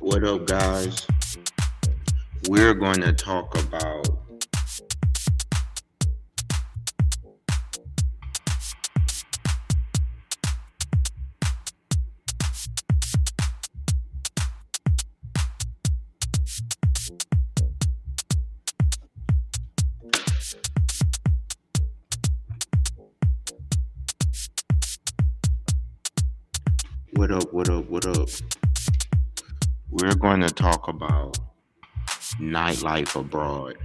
What up, guys? We're going to talk about what up, what up, what up. We're going to talk about nightlife abroad.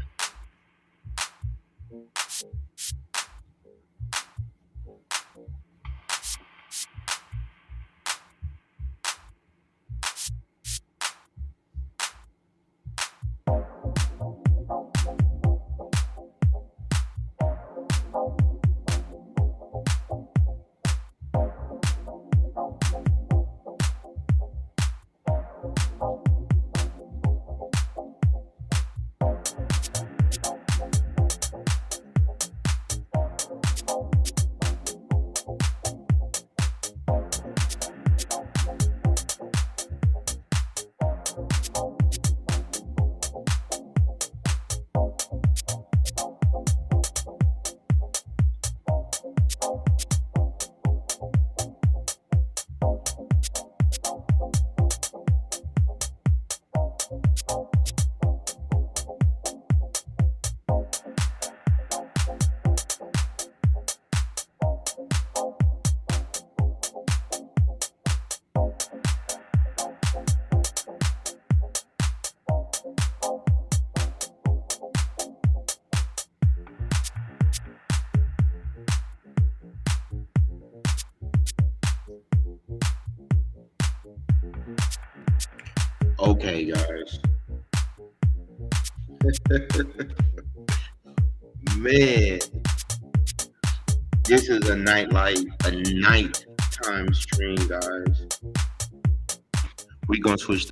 Okay, guys. Man, this is a nighttime stream, guys. We're going to switch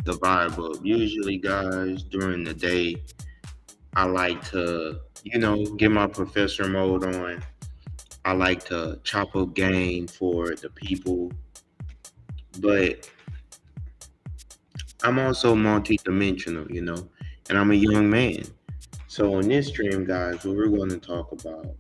the vibe up. Usually, guys, during the day, I like to, get my professor mode on. I like to chop up game for the people, but I'm also multi-dimensional, and I'm a young man. So in this stream, guys, what we're going to talk about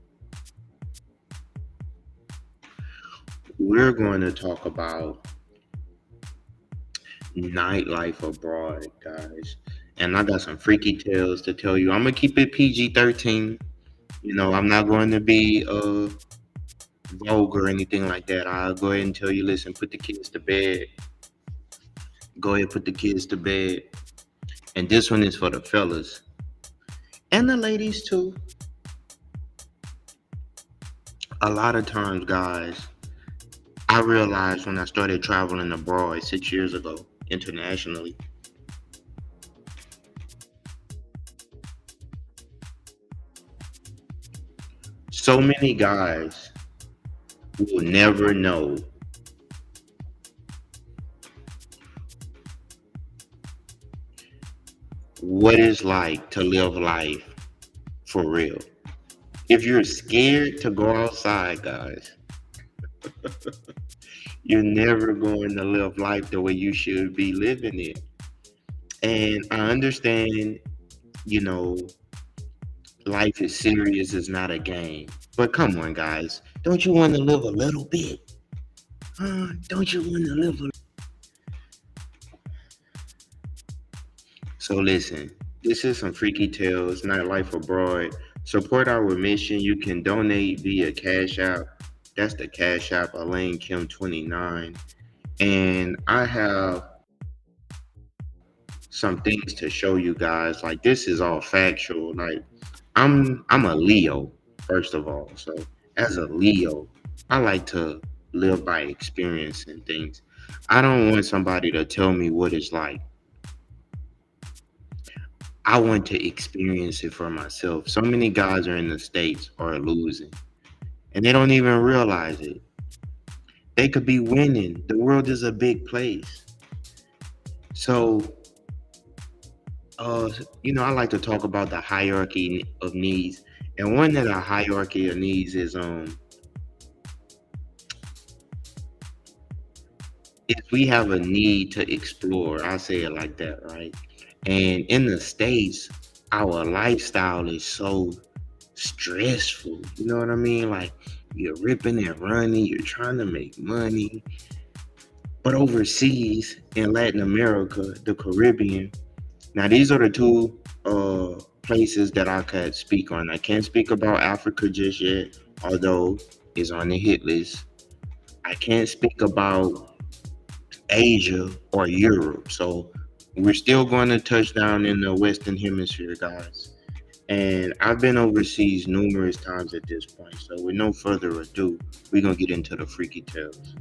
nightlife abroad, guys. And I got some freaky tales to tell you. I'm gonna keep it PG-13. I'm not going to be vulgar or anything like that. I'll go ahead and tell you, listen, put the kids to bed. Go ahead, put the kids to bed. And this one is for the fellas and the ladies too. A lot of times, guys, I realized when I started traveling abroad 6 years ago internationally, so many guys will never know what it's like to live life for real. If you're scared to go outside, guys, you're never going to live life the way you should be living it. And I understand, you know, life is serious, it's not a game. But come on, guys, don't you want to live a little bit? Don't you want to live a So listen, this is some freaky tales, nightlife abroad. Support our mission. You can donate via Cash App. That's the Cash App, Elaine Kim 29. And I have some things to show you guys. Like this is all factual. Like I'm a Leo, first of all. So as a Leo, I like to live by experiencing things. I don't want somebody to tell me what it's like. I want to experience it for myself. So many guys are in the States are losing and they don't even realize it. They could be winning. The world is a big place. So, I like to talk about the hierarchy of needs. And one of the hierarchy of needs is is we have a need to explore. I say it like that, right? And in the States, our lifestyle is so stressful. You know what I mean? Like you're ripping and running, you're trying to make money. But overseas in Latin America, the Caribbean, now these are the two places that I could speak on. I can't speak about Africa just yet, although it's on the hit list. I can't speak about Asia or Europe. So we're still going to touch down in the Western Hemisphere, guys. And I've been overseas numerous times at this point. So with no further ado, we're going to get into the freaky tales.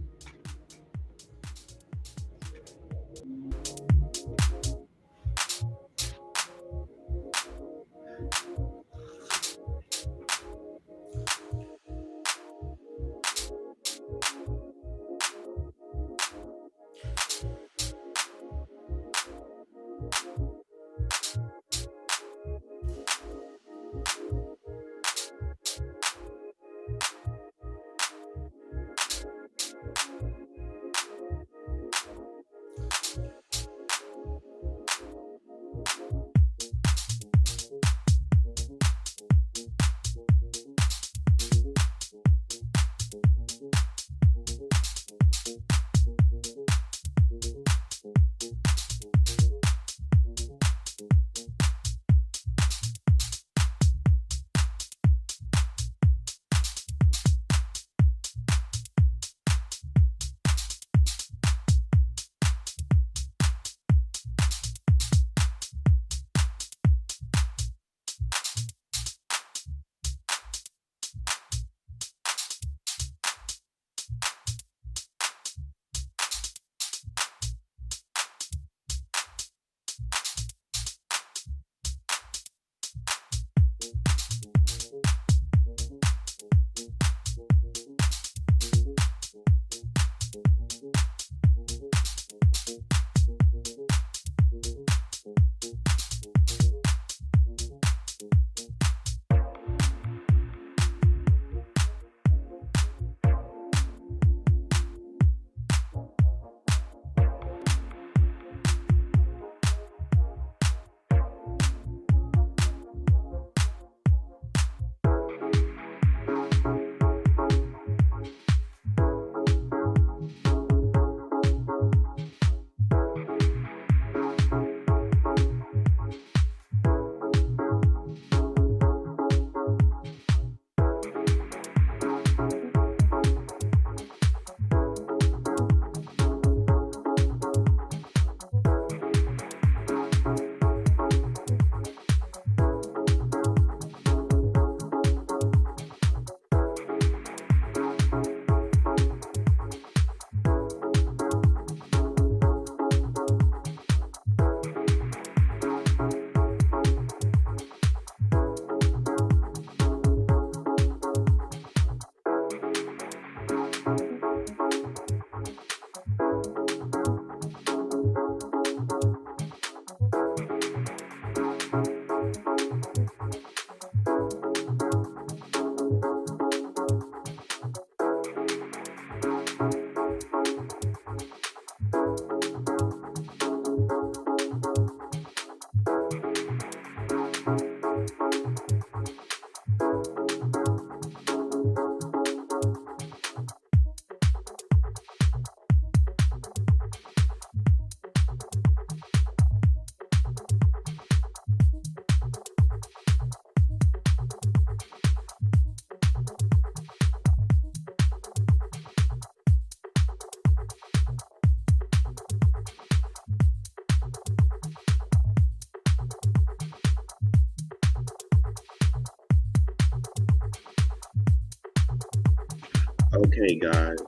Okay, guys,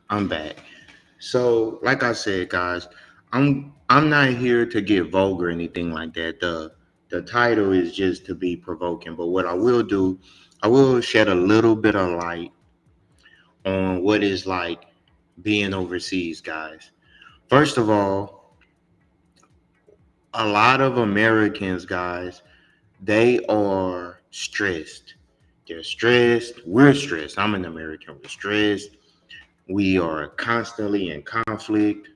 I'm back. So, like I said, guys, I'm not here to get vulgar or anything like that. The title is just to be provoking. But what I will do, I will shed a little bit of light on what is like being overseas, guys. First of all, a lot of Americans, guys, they are stressed. They're stressed. We're stressed. I'm an American. We're stressed. We are constantly in conflict.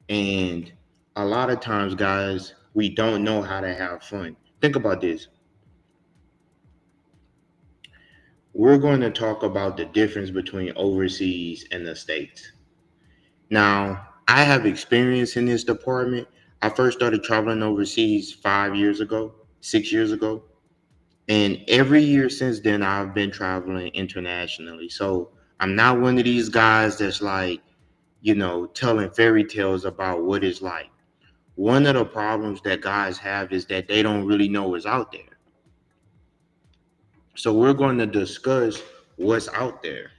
And a lot of times, guys, we don't know how to have fun. Think about this. We're going to talk about the difference between overseas and the States. Now, I have experience in this department. I first started traveling overseas 5 years ago, 6 years ago. And every year since then, I've been traveling internationally. So I'm not one of these guys that's like, telling fairy tales about what it's like. One of the problems that guys have is that they don't really know what's out there. So we're going to discuss what's out there.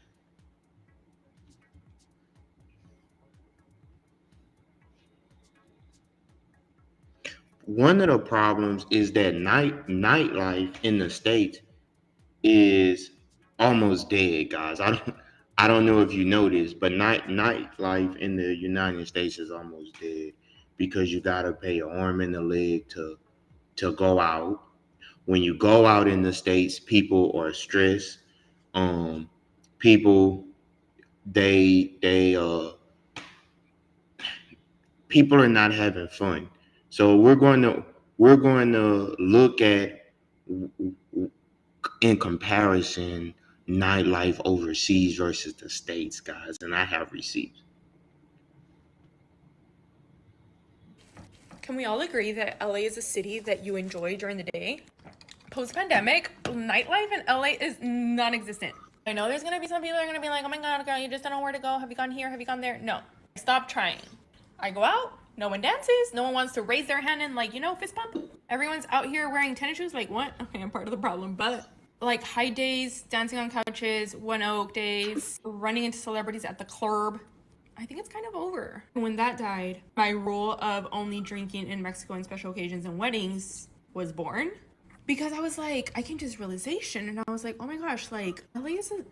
One of the problems is that nightlife in the States is almost dead, guys. I don't know if you know this, but nightlife in the United States is almost dead because you gotta pay an arm and a leg to go out. When you go out in the States, people are stressed. People they people are not having fun. So we're going to look at, in comparison, nightlife overseas versus the States, guys, and I have receipts. Can we all agree that LA is a city that you enjoy during the day? Post pandemic, nightlife in LA is non existent. I know there's gonna be some people that are gonna be like, oh my god, girl, you just don't know where to go. Have you gone here? Have you gone there? No. Stop trying. I go out, no one dances, no one wants to raise their hand and, like, fist bump. Everyone's out here wearing tennis shoes. Like, what? Okay, I'm part of the problem, but like high days, dancing on couches, one oak days, running into celebrities at the club. I think it's kind of over. When that died, my rule of only drinking in Mexico on special occasions and weddings was born. Because I was like, I came to this realization and I was like, oh my gosh, like LA is a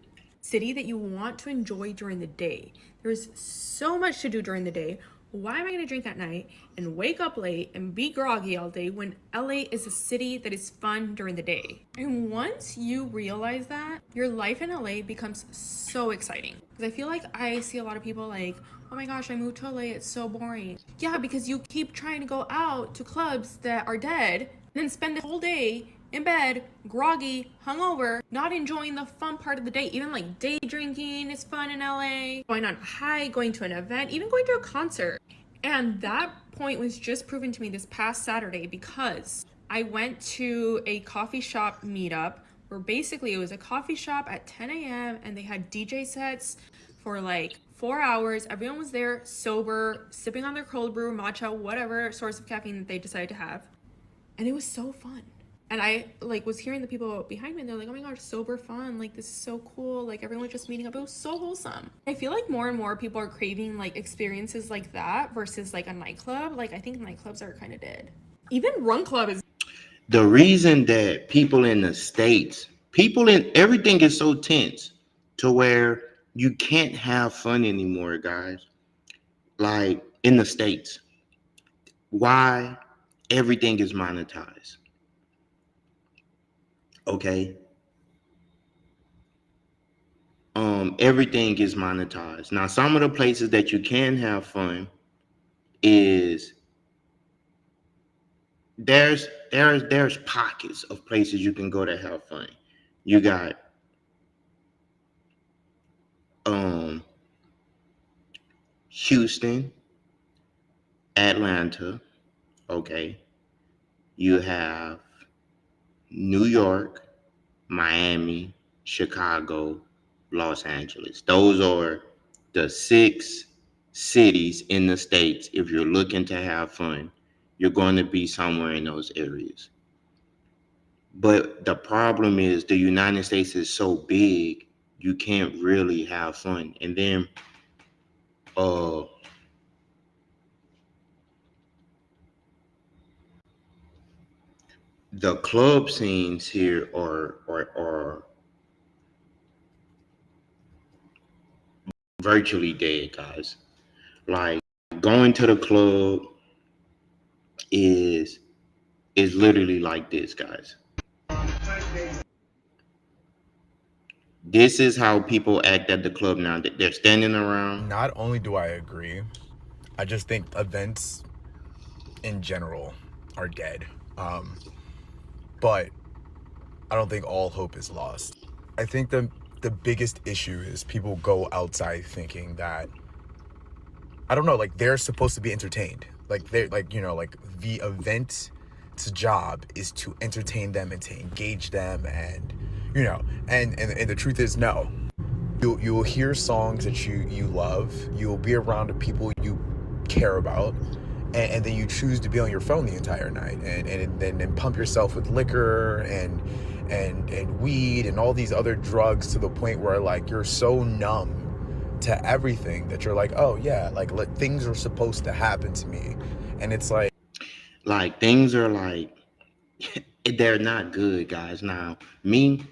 city that you want to enjoy during the day. There's so much to do during the day. Why am I going to drink at night and wake up late and be groggy all day when LA is a city that is fun during the day? And once you realize that, your life in LA becomes so exciting. Because I feel like I see a lot of people like, oh my gosh, I moved to LA, it's so boring. Yeah, because you keep trying to go out to clubs that are dead and then spend the whole day in bed, groggy, hungover, not enjoying the fun part of the day. Even like day drinking is fun in LA, going on a hike, going to an event, even going to a concert. And that point was just proven to me this past Saturday because I went to a coffee shop meetup where basically it was a coffee shop at 10 a.m. and they had DJ sets for like 4 hours. Everyone was there sober, sipping on their cold brew, matcha, whatever source of caffeine that they decided to have. And it was so fun. And I like was hearing the people behind me and they're like, oh my gosh, sober fun, like this is so cool, like everyone's just meeting up. It was so wholesome. I feel like more and more people are craving like experiences like that versus like a nightclub. Like I think nightclubs are kind of dead. Even Run Club is The reason that people in the States, people in everything is so tense to where you can't have fun anymore, guys. Like in the States, why? Everything is monetized. Okay. Everything is monetized. Now, some of the places that you can have fun is there's pockets of places you can go to have fun. You got um Houston, Atlanta, okay. You have New York, Miami, Chicago, Los Angeles. Those are the six cities in the States. If you're looking to have fun, you're going to be somewhere in those areas. But the problem is the United States is so big, you can't really have fun. And then uh the club scenes here are virtually dead, guys. Like going to the club is literally like this, guys. This is how people act at the club now. They're standing around. Not only do I agree, I just think events in general are dead. But I don't think all hope is lost. I think the biggest issue is people go outside thinking that, I don't know, like they're supposed to be entertained. Like they're like, like the event's job is to entertain them and to engage them, and and the truth is no. You'll hear songs that you love, you'll be around the people you care about, and then you choose to be on your phone the entire night and pump yourself with liquor and weed and all these other drugs to the point where like you're so numb to everything that you're like, oh yeah, like things are supposed to happen to me. And it's like things are like they're not good, guys. Now, me,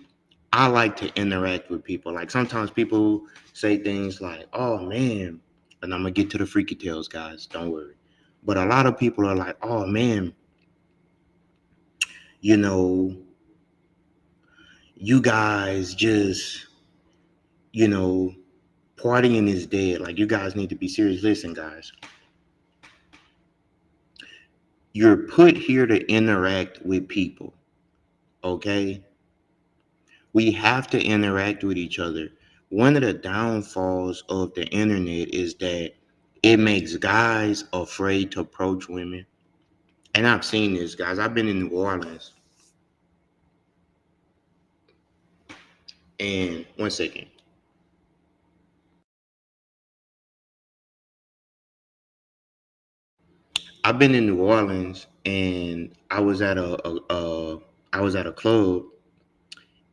I like to interact with people. Like sometimes people say things like, "Oh man," and I'm gonna get to the freaky tales, guys. Don't worry. But a lot of people are like, "Oh man, you know, you guys just, you know, partying is dead. Like you guys need to be serious." Listen, guys, you're put here to interact with people. Okay, we have to interact with each other. One of the downfalls of the internet is that it makes guys afraid to approach women. And I've seen this, guys. I've been in New Orleans. And one second. I've been in New Orleans and I was at a club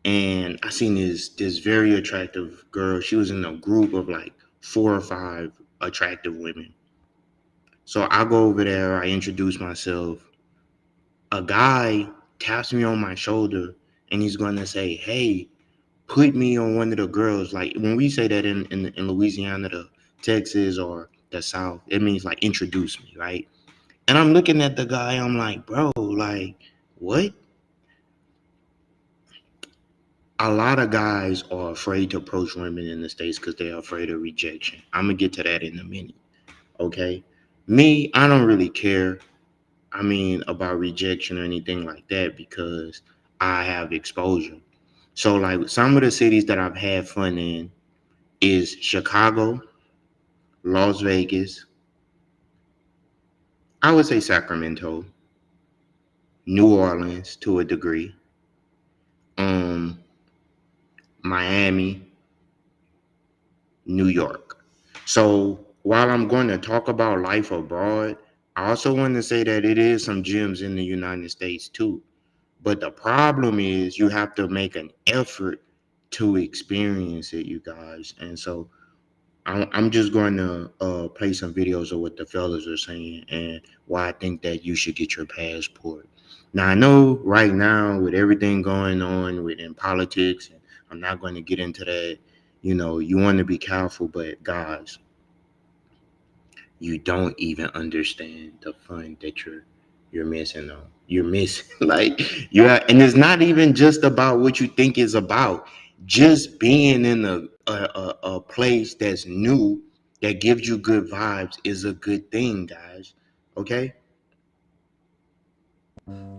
and I seen this very attractive girl. She was in a group of like 4 or 5 attractive women. So I go over there, I introduce myself. A guy taps me on my shoulder and he's gonna say, "Hey, put me on one of the girls." Like when we say that in Louisiana, the Texas or the South, it means like introduce me, right? And I'm looking at the guy, I'm like, bro, like, what? A lot of guys are afraid to approach women in the States because they're afraid of rejection. I'm gonna get to that in a minute. Okay. Me, I don't really care. I mean, about rejection or anything like that because I have exposure. So, like, some of the cities that I've had fun in is Chicago, Las Vegas, I would say Sacramento, New Orleans to a degree, um, Miami, New York. So, while I'm going to talk about life abroad, I also want to say that it is some gems in the United States too. But the problem is you have to make an effort to experience it, you guys. And so I'm just going to play some videos of what the fellas are saying and why I think that you should get your passport. Now, I know right now with everything going on within politics, and I'm not going to get into that, you want to be careful, but guys, you don't even understand the fun that you're missing on. You're missing like and it's not even just about what you think it's about. Just being in a place that's new that gives you good vibes is a good thing, guys. Okay?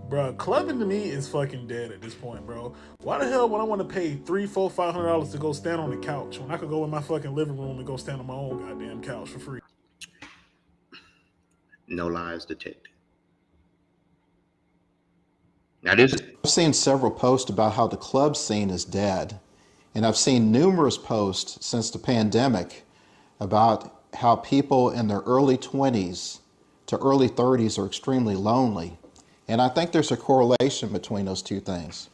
Bro, clubbing to me is fucking dead at this point, bro. Why the hell would I want to pay $300, $400, $500 to go stand on the couch when I could go in my fucking living room and go stand on my own goddamn couch for free? No lies detected. Now this is I've seen several posts about how the club scene is dead, and I've seen numerous posts since the pandemic about how people in their early 20s to early 30s are extremely lonely. And I think there's a correlation between those two things.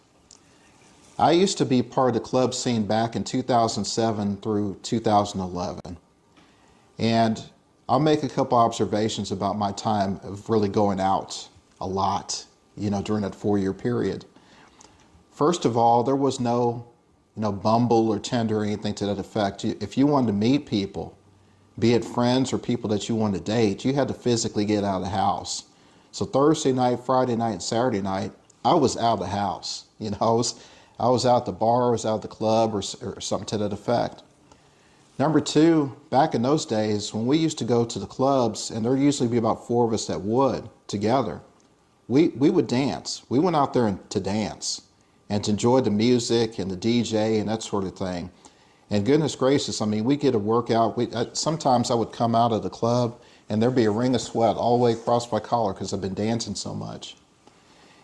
I used to be part of the club scene back in 2007 through 2011. And I'll make a couple observations about my time of really going out a lot, during that 4-year period. First of all, there was no, Bumble or Tinder or anything to that effect. If you wanted to meet people, be it friends or people that you wanted to date, you had to physically get out of the house. So Thursday night, Friday night, and Saturday night, I was out of the house. I was out at the bar, I was out at the club, or something to that effect. Number two, back in those days, when we used to go to the clubs, and there'd usually be about four of us that would together, we would dance. We went out there to dance and to enjoy the music and the DJ and that sort of thing. And goodness gracious, I mean, we get a workout. Sometimes I would come out of the club and there'd be a ring of sweat all the way across my collar because I've been dancing so much.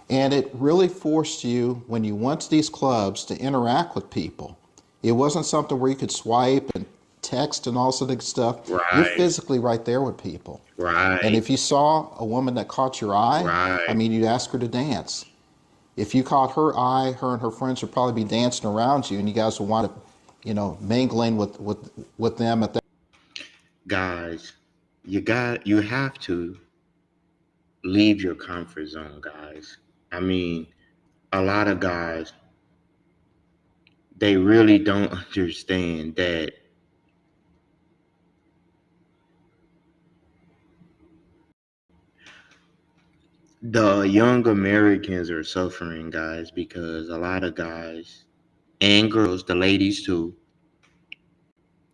And it really forced you, when you went to these clubs, to interact with people. It wasn't something where you could swipe and text and all sorts of stuff. You're Right. physically right there with people. And Right. if you saw a woman that caught your eye, I Right. mean, you'd ask her to dance. If you caught her eye, her and her friends would probably be dancing around you, and you guys would wind up, mingling with them at that. Guys, you have to leave your comfort zone, guys. I mean, a lot of guys, they really don't understand that the young Americans are suffering, guys, because a lot of guys and girls, the ladies too,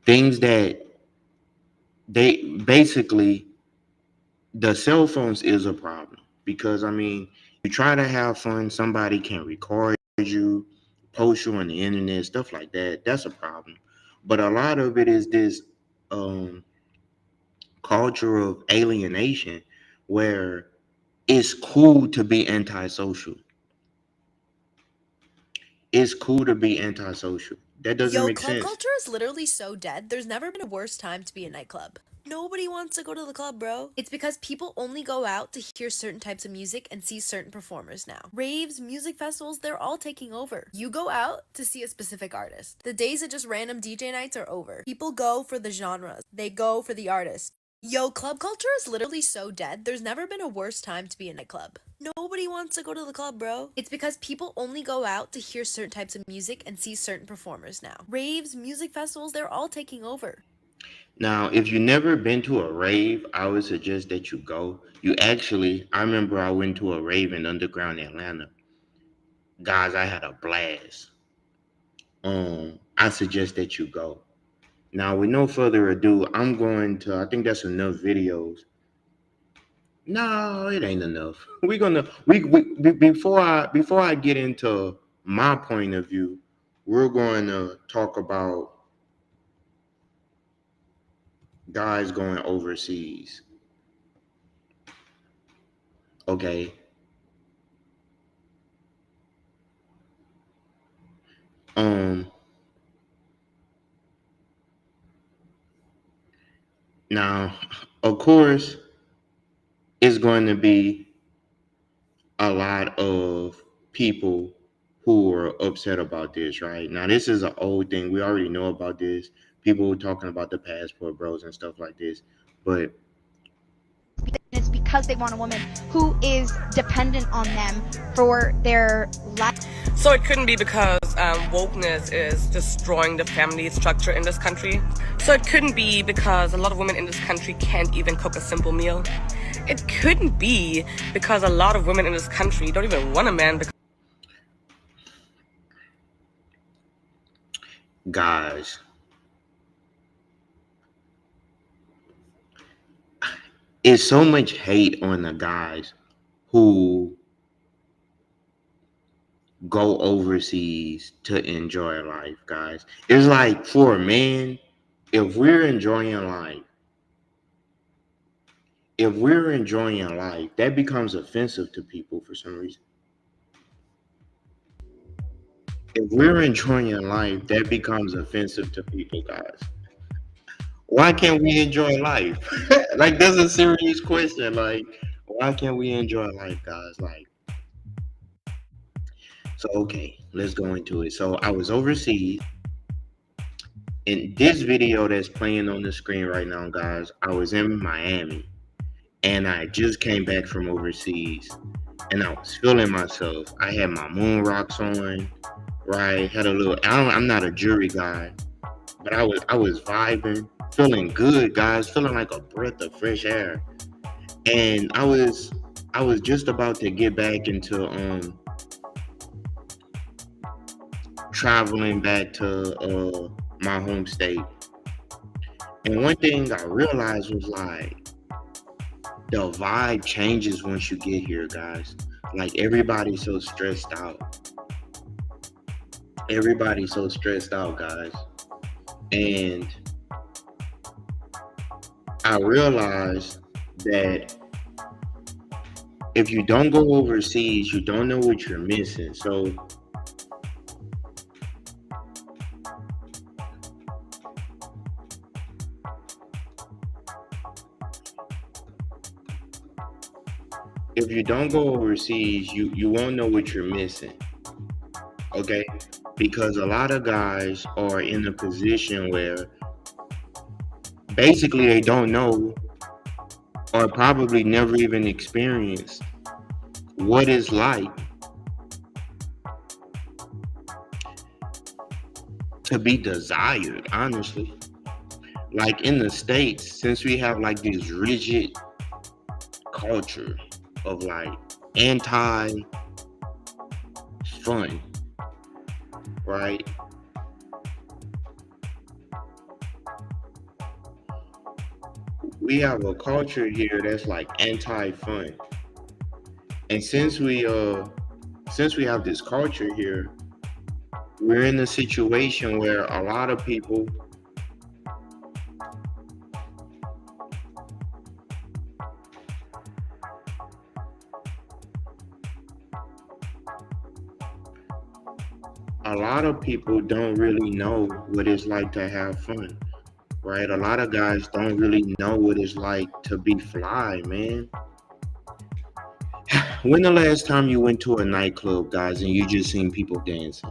things that they basically, the cell phones is a problem. Because I mean, you try to have fun, somebody can record you, post you on the internet, stuff like that. That's a problem. But a lot of it is this um, culture of alienation where it's cool to be antisocial. It's cool to be antisocial. That doesn't Yo, make club sense. culture is literally so dead. There's never been a worse time to be a nightclub. Nobody wants to go to the club, bro. It's because people only go out to hear certain types of music and see certain performers now. Raves, music festivals, they're all taking over. You go out to see a specific artist. The days of just random DJ nights are over. People go for the genres. They go for the artist. Yo, club culture is literally so dead. There's never been a worse time to be in a nightclub. Nobody wants to go to the club, bro. It's because people only go out to hear certain types of music and see certain performers now. Raves, music festivals, they're all taking over. Now, if you've never been to a rave, I would suggest that you go. I remember I went to a rave in underground Atlanta. Guys, I had a blast. I suggest that you go. Now, with no further ado, I think that's enough videos. No, it ain't enough. Before I get into my point of view, we're going to talk about guys going overseas. Okay. Um Now, of course, it's going to be a lot of people who are upset about this, right? Now, this is an old thing. We already know about this. People were talking about the passport bros and stuff like this. But it's because they want a woman who is dependent on them for their life. So it couldn't be because wokeness is destroying the family structure in this country. So it couldn't be because a lot of women in this country can't even cook a simple meal. It couldn't be because a lot of women in this country don't even want a man because guys, it's so much hate on the guys who go overseas to enjoy life, guys. It's like, for a man, if we're enjoying life, that becomes offensive to people for some reason. If we're enjoying life, that becomes offensive to people, guys. Why can't we enjoy life? Like, that's a serious question. Like, why can't we enjoy life, guys? Like, so okay, let's go into it. So I was overseas. In this video that's playing on the screen right now, guys, I was in Miami, and I just came back from overseas, and I was feeling myself. I had my moon rocks on, right? Had a little. I'm not a jewelry guy, but I was vibing, feeling good, guys, feeling like a breath of fresh air, and I was just about to get back into traveling back to my home state. And one thing I realized was like the vibe changes once you get here, guys. Like everybody's so stressed out. Everybody's so stressed out, guys. And I realized that if you don't go overseas, you don't know what you're missing. So if you don't go overseas, you won't know what you're missing. Okay? Because a lot of guys are in a position where basically they don't know or probably never even experienced what it's like to be desired, honestly. Like in the States, since we have like this rigid culture of like anti fun, right? We have a culture here that's like anti-fun. And since we have this culture here, we're in a situation where a lot of people don't really know what it's like to have fun, right? A lot of guys don't really know what it's like to be fly, man. When the last time you went to a nightclub, guys, and you just seen people dancing?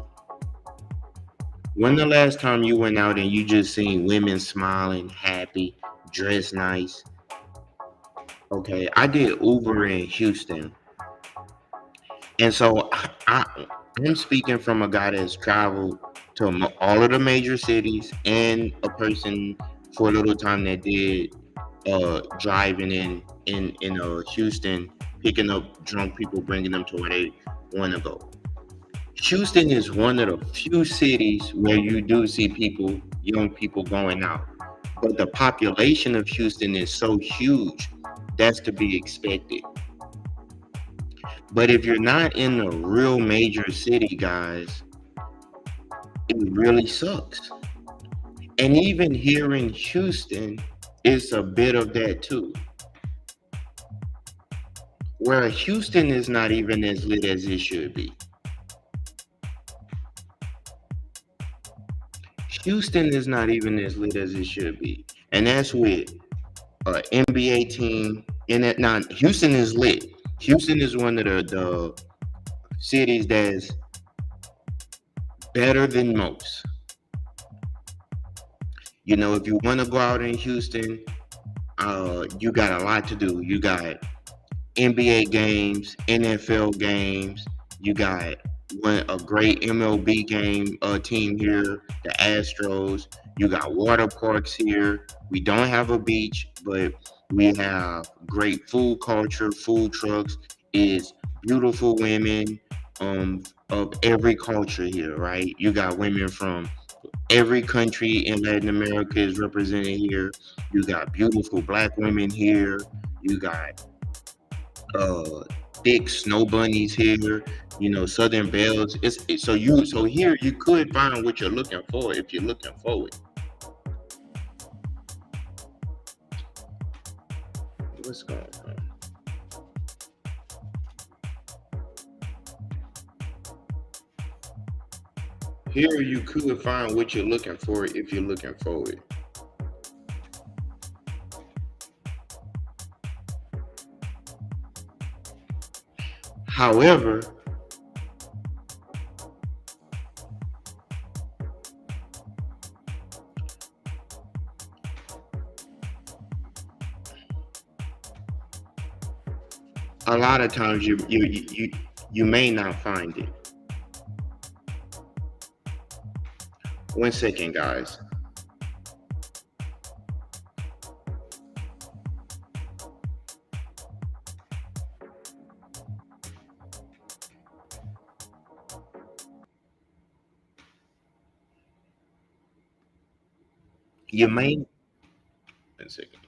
When the last time you went out and you just seen women smiling, happy, dressed nice? Okay, I did Uber in Houston. And so I'm speaking from a guy that's traveled to all of the major cities and a person for a little time that did driving in Houston, picking up drunk people, bringing them to where they want to go. Houston is one of the few cities where you do see young people going out. But the population of Houston is so huge, that's to be expected. But if you're not in a real major city, guys, it really sucks. And even here in Houston, it's a bit of that too. Where Houston is not even as lit as it should be. Houston is not even as lit as it should be. And that's with an NBA team. Now, Houston is lit. Houston is one of the cities that's better than most. You know, if you want to go out in Houston, you got a lot to do. You got NBA games, NFL games. You got a great MLB game team here, the Astros. You got water parks here. We don't have a beach, but we have great food culture, food trucks. It's beautiful women of every culture here, right? You got women from every country in Latin America is represented here. You got beautiful black women here. You got thick snow bunnies here. You know, Southern Bells. So here you could find what you're looking for if you're looking for it. What's going on? Here you could find what you're looking for if you're looking for it. However, a lot of times you may not find it. One second, guys. You may. One second.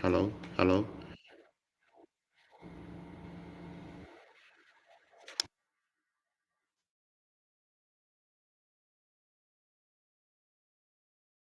Hello, hello.